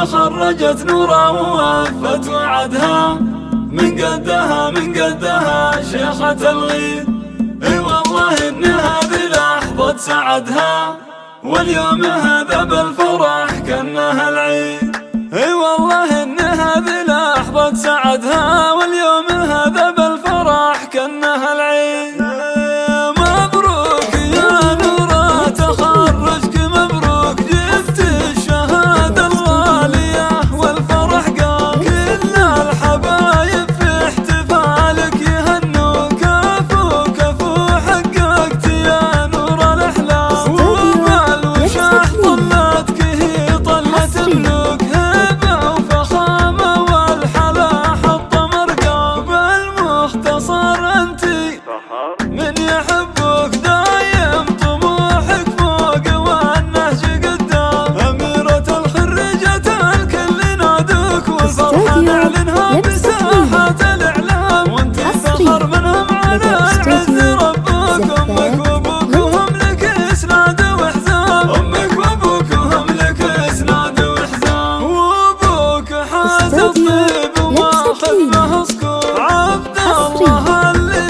تخرجت نورا ووفت وعدها، من قدها شيخة الغيث. اي والله ان هذه لحظة سعدها، واليوم هذا بالفرح كأنها العيد. اي والله ان هذه لحظة سعدها، واليوم هذا بالفرح كأنها العيد. مبروك يا نورة تخرجك، مبروك جبت الشهادة الغالية والفرح قام. كل الحبايب في احتفالك يهنوا، كفو كفو حققت يا نور الأحلام. وبالوشاح طلتك هي طلت ملوك، هبة وفخامة والحلا حط مرقام. بالمختصر انتي من يحبك دايم طموحك فوق والنهج قدام. أميرة الخريجة الكل نادوك، والفرحة نعلنها بساحات الإعلام. وانت فخر منهم على العز ربك، أمك وأبوك وهم لك إسناد وحزام. أمك وأبوك وهم لك إسناد وحزام. وأبوك حاز الطيب وماخذ مهسكور، عبد الله اللي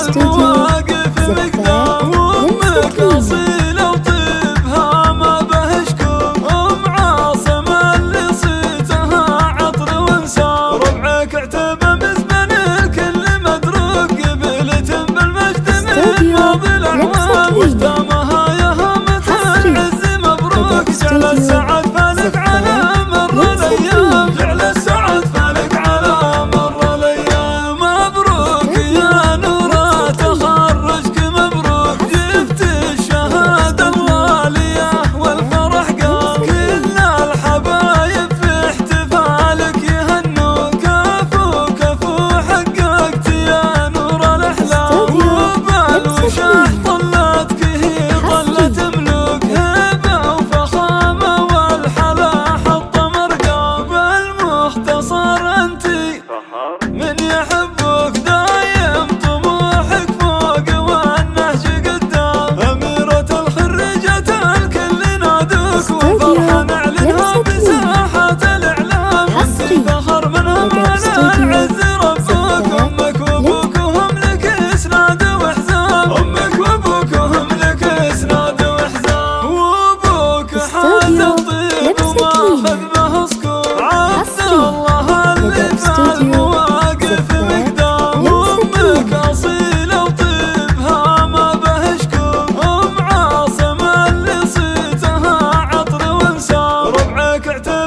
في المواقف مقدام. وأمك أصيلة وطيبها ما بهشكوك، أم عاصم اللي صيتها عطر وانسام. ربعك اعتبى مزمن الكل مدروك، قبلة بالمجد من ماضي الأعوام. واختامها يا هامة العز مبروك، جعل السعد فالك على مر الأيام. جعل السعد فالك على مر الأيام. مبروك يا نورة تخرجك، مبروك جبت الشهادة الغالية والفرح قام. كل الحبايب في احتفالك يهنوا، كفو كفو حققت يا نور الأحلام. وبالوشاح طلتك هي طلت ملوك، هبة وفخامة والحلا حط مرقام. بالمختصر انتي من يحبك دايم طموحك فوق والنهج قدام. أميرة الخريجة الكل نادوك، والفرحة نعلنها بساحات الإعلام. وانت فخر منهم على العز ربك، أمك وأبوك وهم لك إسناد وحزام. أمك وأبوك وهم لك إسناد وحزام. وأبوك حاز الطيب وماخذ مهسكور، عبد الله اللي في المواقف مقدام. وأمك أصيلة وطيبها ما بهشكوك، أم عاصم اللي صيتها عطر وانسام. ربعك اعتبى